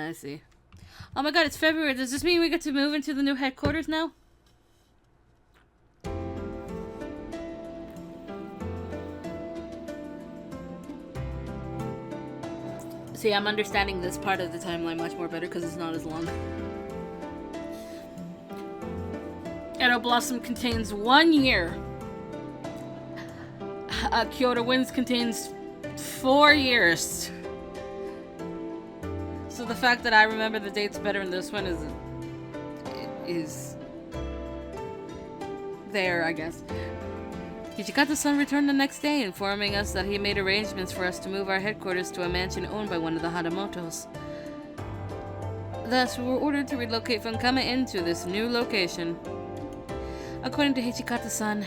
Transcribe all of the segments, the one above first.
I see. Oh my god, it's February. Does this mean we get to move into the new headquarters now? See, I'm understanding this part of the timeline much more better because it's not as long. Edo Blossom contains 1 year. Kyoto Winds contains 4 years. So the fact that I remember the dates better in this one is there, I guess. Hijikata-san returned the next day, informing us that he made arrangements for us to move our headquarters to a mansion owned by one of the Hadamotos. Thus, we were ordered to relocate from Kama-in to this new location. According to Hijikata-san,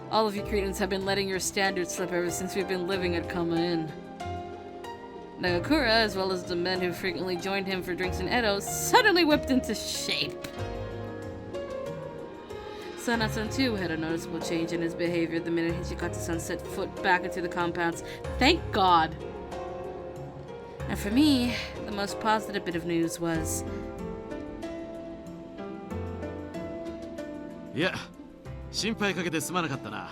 all of you cretins have been letting your standards slip ever since we've been living at Kama-in. Nagakura, as well as the men who frequently joined him for drinks in Edo, suddenly whipped into shape. Sana-san too had a noticeable change in his behavior the minute Hijikata-san set foot back into the compounds. Thank God! And for me, the most positive bit of news was... Yeah, 心配かけてすまなかったな。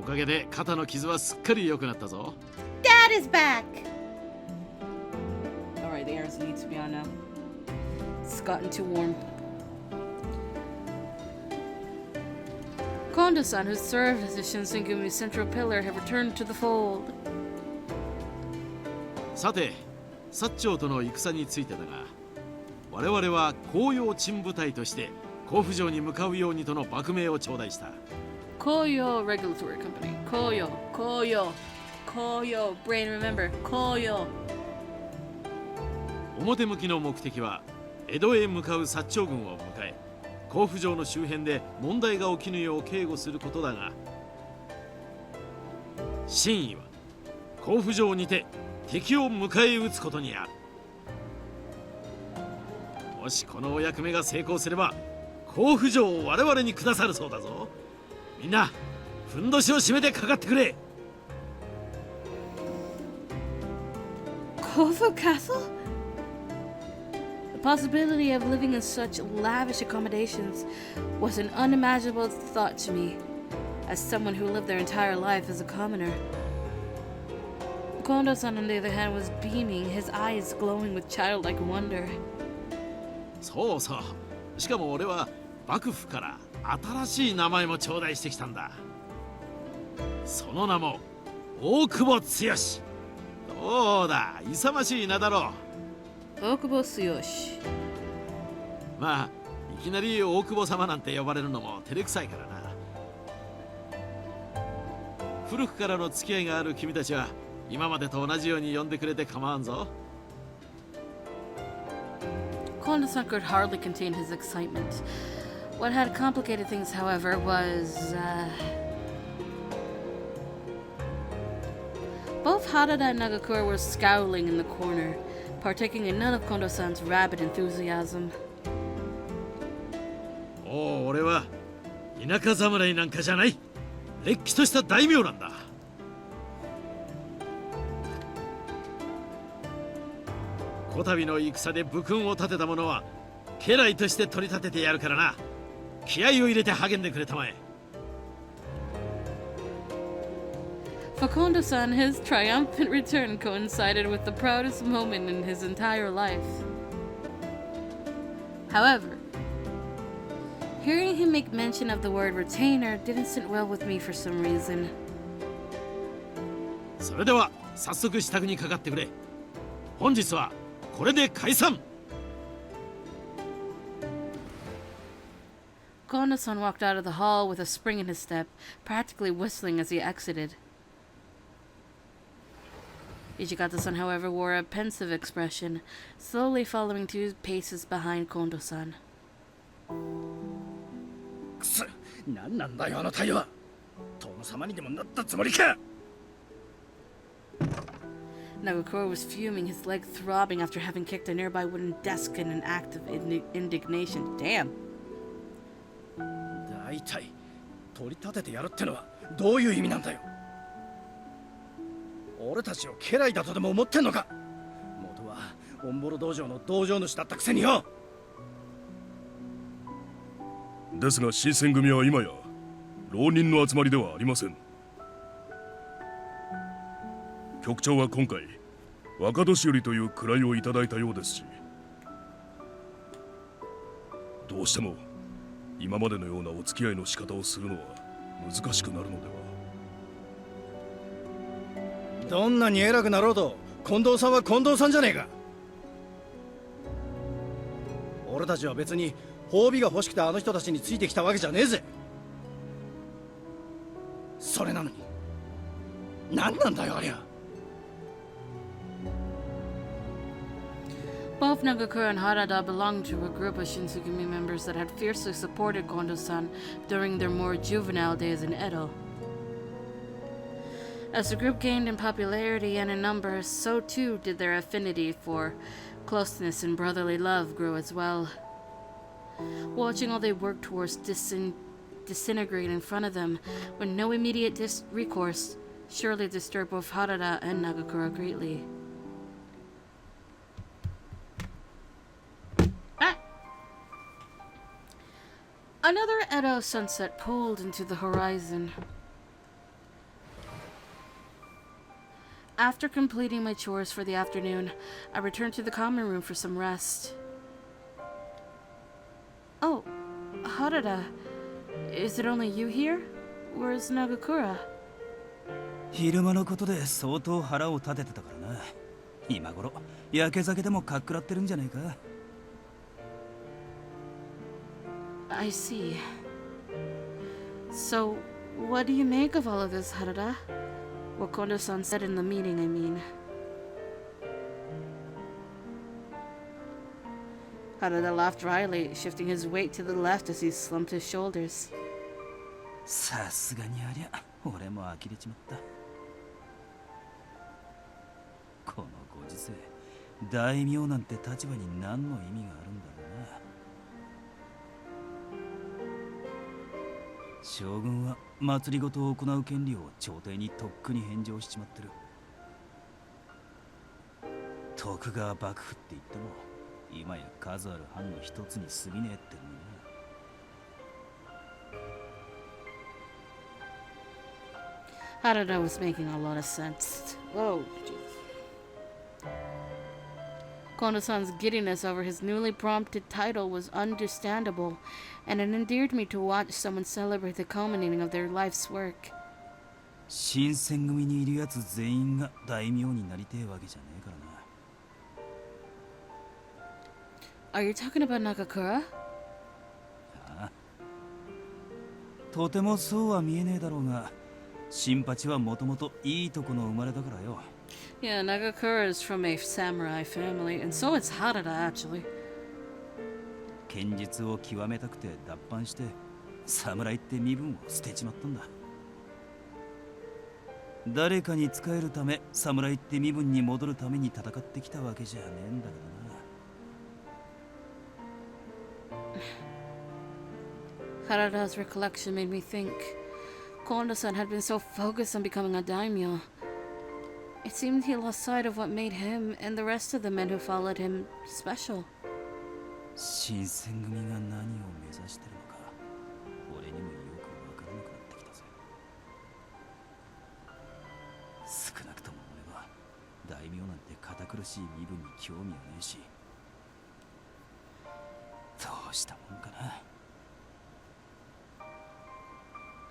おかげで肩の傷はすっかり良くなったぞ。Dad is back! Alright, the airs need to be on now. It's gotten too warm. Kondo-san, who served as the Shinsengumi's central pillar, have returned to the fold. さて、薩長との戦についてだが、我々は紅葉鎮部隊として甲府城に向かうようにとの幕命を頂戴した。Koyo Regulatory Company. Koyo. Brain, remember. Koyo. 表向きの目的は江戸へ向かう薩長軍を迎え、甲府城の周辺で問題が起きぬよう警護することだが、真意は甲府城にて敵を迎え撃つことにある。もしこのお役目が成功すれば、甲府城を我々にくださるそうだぞ。みんなふんどしを締めてかかってくれ。Kofu Castle? The possibility of living in such lavish accommodations was an unimaginable thought to me, as someone who lived their entire life as a commoner. Kondo-san, on the other hand, was beaming, his eyes glowing with childlike wonder. そうそう。しかも俺は幕府から新しい名前も頂戴してきたんだ。その名も大久保剛。どうだ、勇ましい名だろう。大久保剛。まあ、いきなり大久保様なんて呼ばれるのも照れくさいからな。古くからの付き合いがある君たちは今までと同じように呼んでくれて構わんぞ。Kondo-san could hardly contain his excitement. What had complicated things, however, was, both Harada and Nagakura were scowling in the corner, partaking in none of Kondo-san's rabid enthusiasm. おう、俺は田舎侍なんかじゃない。れっきとした大名なんだ。こたびの戦で武勲を立てた者は家来として取り立ててやるからな。気合を入れて励んでくれたまえ。For Kondo-san, his triumphant return coincided with the proudest moment in his entire life. However, hearing him make mention of the word retainer didn't sit well with me for some reason. それでは早速支度にかかってくれ。本日はこれで解散。Kondo-san walked out of the hall with a spring in his step, practically whistling as he exited. Ichigata-san, however, wore a pensive expression, slowly following 2 paces behind Kondo-san. くそ、何なんだよあの態度は。殿様にでもなったつもりか。Nagakura was fuming, his leg throbbing after having kicked a nearby wooden desk in an act of indignation. Damn. 大体取り立ててやるってのはどういう意味なんだよ。俺たちを家来だとでも思ってんのか。元はボンボロ道場の道場主だったくせによ。ですが新選組は今や浪人の集まりではありません。局長は今回若年寄りという位をいただいたようですし、どうしても今までのようなお付き合いの仕方をするのは難しくなるのでは。どんなに偉くなろうと近藤さんは近藤さんじゃねえか。俺たちは別に褒美が欲しくてあの人たちについてきたわけじゃねえぜ。それなのに何なんだよありゃ。Both Nagakura and Harada belonged to a group of Shinsugumi members that had fiercely supported Kondo-san during their more juvenile days in Edo. As the group gained in popularity and in numbers, so too did their affinity for closeness and brotherly love grow as well. Watching all they worked towards disintegrate in front of them with no immediate recourse surely disturbed both Harada and Nagakura greatly. Another Edo sunset pulled into the horizon. After completing my chores for the afternoon, I returned to the common room for some rest. Oh, Harada, is it only you here? Where's Nagakura? 昼間のことで相当腹を立ててたからな。今頃焼け酒でもかっくらってるんじゃないか。I see. So, what do you make of all of this, Harada? What Kondo-san said in the meeting, I mean. Harada laughed dryly, shifting his weight to the left as he slumped his shoulders. さすがにありゃ俺も呆れちまった。このご時世、大名なんて立場に何の意味があるんだろうな。将軍は祭りごとを行う権利を朝廷にとっくに返上しちまってる。徳川幕府って言っても今や数ある藩の一つに過ぎねえってのにな。Harada was making a lot of sense. Whoa, jeez. Kondo-san's giddiness over his newly prompted title was understandable, and it endeared me to watch someone celebrate the culminating of their life's work. 新選組にいるやつ全員が大名になりてえわけじゃねえからな。Are you talking about Nagakura? ああ、とてもそうは見えねえだろうが、新八はもともといいとこの生まれだからよ。Yeah, Nagakura is from a samurai family, and so is Harada, actually. 剣術を極めたくて脱藩して侍って身分を捨てちまったんだ。誰かに仕えるため侍って身分に戻るために戦ってきたわけじゃねえんだけどな。Harada's recollection made me think. Kondo-san had been so focused on becoming a daimyo. It seemed he lost sight of what made him and the rest of the men who followed him special. 新選組が何を目指してるのか俺にもよくわからなくなってきたぜ。少なくとも俺は大名なんて堅苦しい身分に興味はねえし、どうしたもんかな。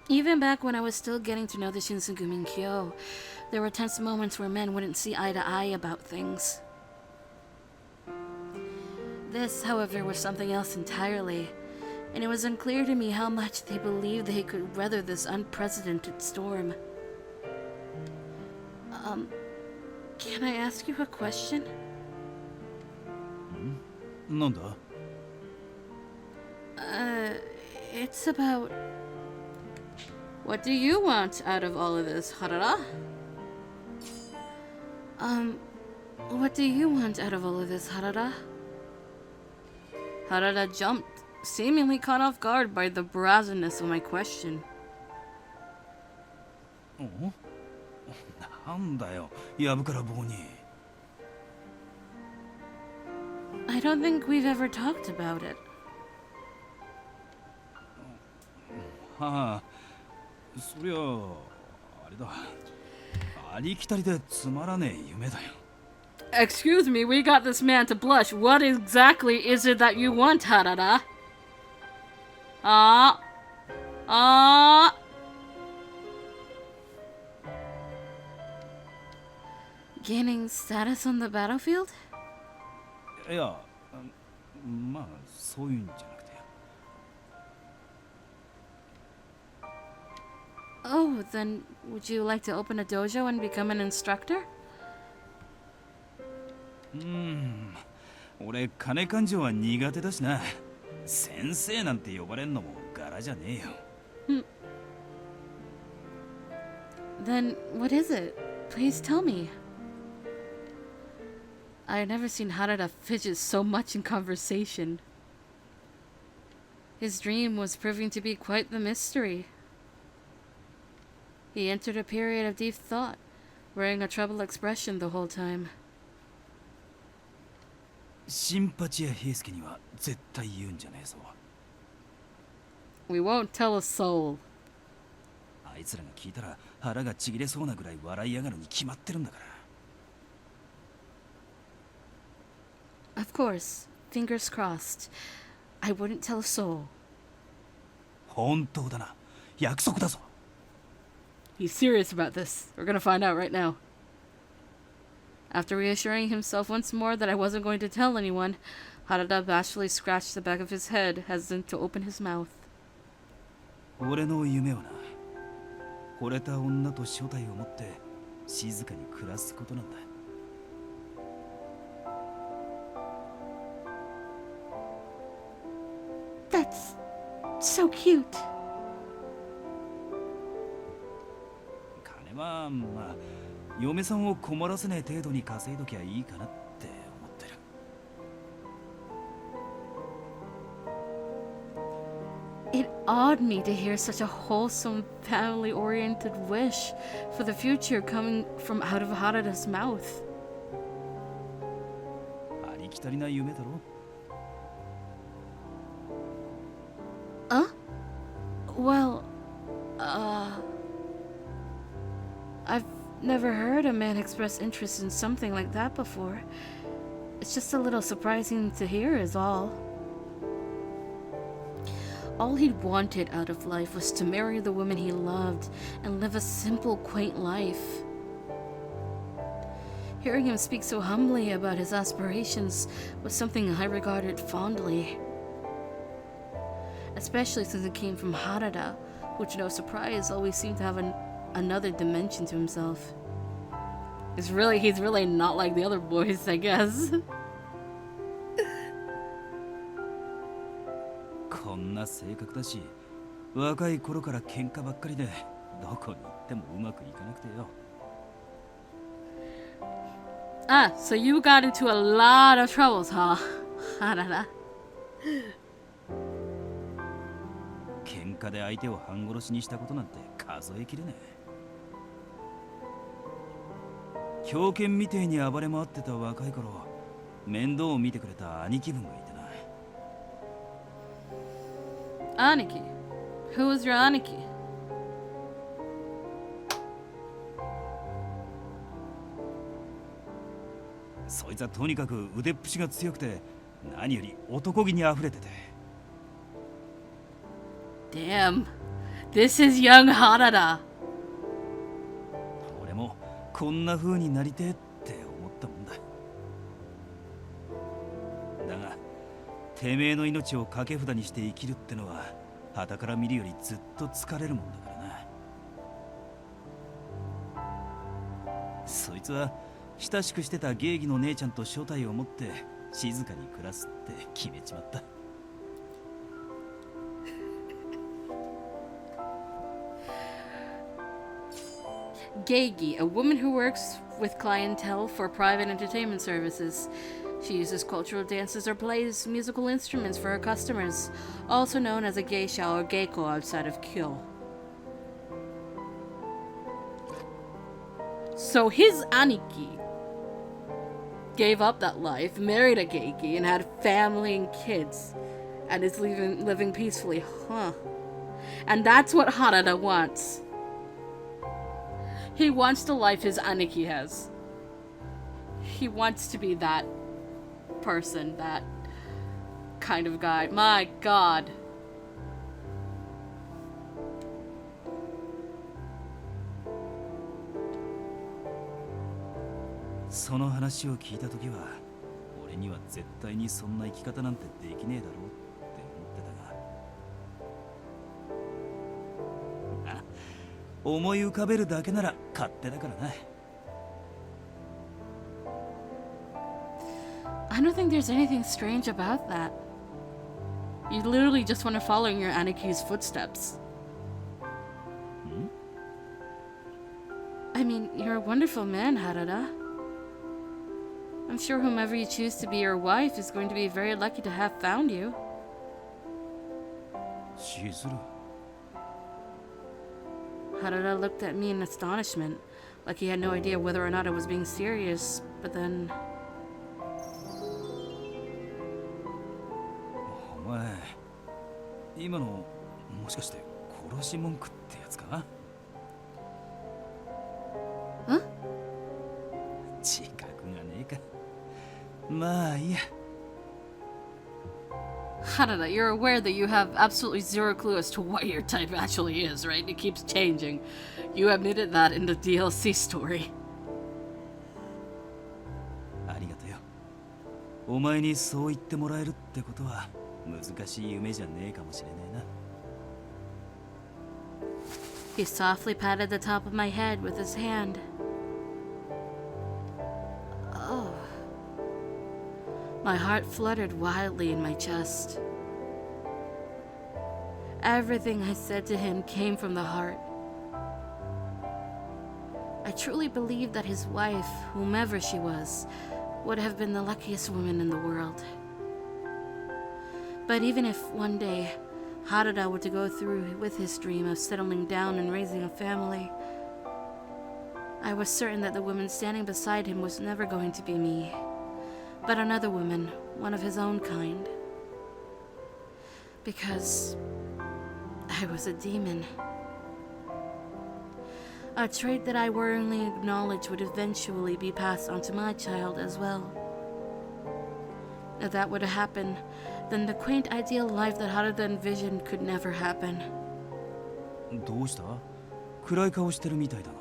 Even back when I was still getting to know the Shinsengumi Kyo, there were tense moments where men wouldn't see eye to eye about things. This, however, was something else entirely, and it was unclear to me how much they believed they could weather this unprecedented storm. Can I ask you a question? なんだ？ It's about... What do you want out of all of this, Harada? What do you want out of all of this, Harada? Harada jumped, seemingly caught off guard by the brazenness of my question. なんだよ、やぶから棒に。don't think we've ever talked about it. はあ、そりゃあれだ。ありきたりでつまらねえ夢だよ。Excuse me, we got this man to blush. What exactly is it that you want, Harada? Ah. Ah. Gaining status on the battlefield? いや、まあそういうんじゃなくて。Oh, then would you like to open a dojo and become an instructor? 俺金勘定は苦手だしな。先生なんて呼ばれんのも柄じゃねえよ。Then what is it? Please tell me. I've never seen Harada fidget so much in conversation. His dream was proving to be quite the mystery. He entered a period of deep thought, wearing a troubled expression the whole time. 新八や平介には絶対言うんじゃねえぞ。We won't tell a soul. あいつらが聞いたら腹がちぎれそうなぐらい笑いやがるに決まってるんだから。Of course, fingers crossed. I wouldn't tell a soul. 本当だな。約束だぞ。He's serious about this. We're gonna find out right now. After reassuring himself once more that I wasn't going to tell anyone, Harada bashfully scratched the back of his head, hesitant to open his mouth. 俺の夢はな、惚れた女と正体を持って静かに暮らすことなんだ。That's so cute. 金はまあ嫁さんを困らせない程度に稼いどきゃいいかなって思ってる。It awed me to hear such a wholesome, family-oriented wish for the future coming from out of Harada's mouth. ありきたりな夢だろ。Well, I've never heard a man express interest in something like that before. It's just a little surprising to hear is all. All he'd wanted out of life was to marry the woman he loved and live a simple, quaint life. Hearing him speak so humbly about his aspirations was something I regarded fondly. Especially since it came from Harada, who, to no surprise, always seemed to have another dimension to himself. He's really not like the other boys, I guess. こんな性格だし、若い頃から喧嘩ばっかりで、どこに行ってもうまくいかなくてよ。Ah, so you got into a lot of troubles, huh? Harada. 喧嘩で相手を半殺しにしたことなんて数えきれねえ。狂犬みてえに暴れ回ってた若い頃、面倒を見てくれた兄貴分がいてな。Aniki. Who was your Aniki? そいつはとにかく腕っぷしが強くて、何より男気に溢れてて。Damn. This is young Harada. 俺もこんな風になりてえって思ったもんだ。だが、てめえの命を掛け札にして生きるってのは、傍から見るよりずっと疲れるもんだからな。そいつは親しくしてた芸妓の姉ちゃんと正体を持って静かに暮らすって決めちまった。Geigi, a woman who works with clientele for private entertainment services. She uses cultural dances or plays musical instruments for her customers, also known as a geisha or geiko outside of Kyo. So his Aniki, gave up that life, married a geiki, and had family and kids, and is living peacefully, huh? And that's what Harada wants. He wants the life his Aniki has. He wants to be that person, that kind of guy. My god.その話を聞いた時は俺には絶対にそんな生き方なんてできねえだろうって思ってたが、あ、思い浮かべるだけなら勝手だからな。I don't think there's anything strange about that. You literally just want to follow in your Aniki's footsteps. I mean, you're a wonderful man, Harada. I'm sure whomever you choose to be your wife is going to be very lucky to have found you. しずる。 Harada looked at me in astonishment, like he had no idea whether or not I was being serious, but then... お前、今のもしかして殺し文句ってやつか？ん？自覚がねえか。まあいいや。Harada, you're aware that you have absolutely zero clue as to what your type actually is, right? It keeps changing. You admitted that in the DLC story. ありがとよ。お前にそう言ってもらえるってことは難しい夢じゃねえかもしれねえな。He softly patted the top of my head with his hand. Oh. My heart fluttered wildly in my chest. Everything I said to him came from the heart. I truly believed that his wife, whomever she was, would have been the luckiest woman in the world. But even if one day Harada were to go through with his dream of settling down and raising a family, I was certain that the woman standing beside him was never going to be me, but another woman, one of his own kind. Because I was a demon. A trait that I worryingly acknowledged would eventually be passed on to my child as well. If that were to happen, then the quaint ideal life that Harada envisioned could never happen. どうした？暗い顔してるみたいだな。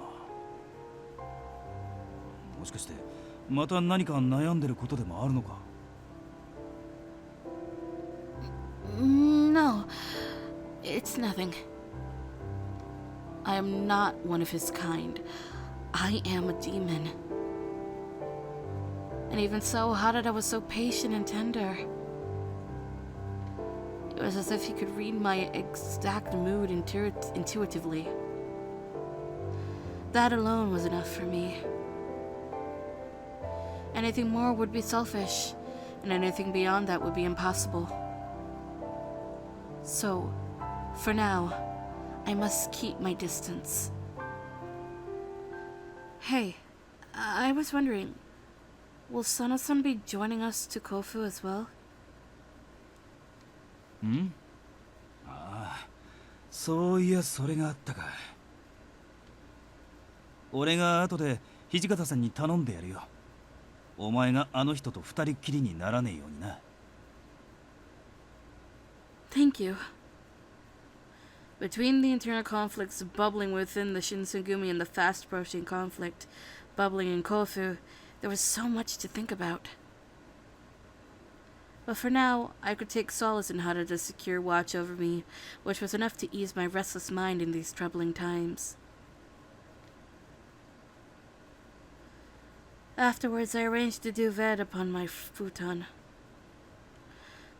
もしかしてまた何か悩んでることでもあるのか？ No, it's nothing. I am not one of his kind. I am a demon. And even so, Harada was so patient and tender. It was as if he could read my exact mood intuitively. That alone was enough for me. Anything more would be selfish, and anything beyond that would be impossible. So, for now, I must keep my distance. Hey, I was wondering, will Sana-san be joining us to Kofu as well? ん？ああ、そういやそれがあったか。俺が後で土方さんに頼んでやるよ。お前があの人と二人っきりにならねえようにな。Thank you. Between the internal conflicts bubbling within the Shinsengumi and the fast-approaching conflict bubbling in Kofu, there was so much to think about. But for now, I could take solace in Harada's secure watch over me, which was enough to ease my restless mind in these troubling times. Afterwards, I arranged a duvet upon my futon.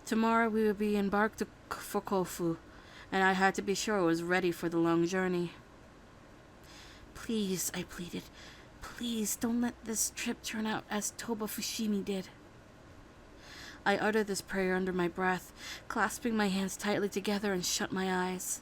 Tomorrow we would be embarked for Kofu, and I had to be sure I was ready for the long journey. Please, I pleaded, please don't let this trip turn out as Toba Fushimi did. I uttered this prayer under my breath, clasping my hands tightly together and shut my eyes.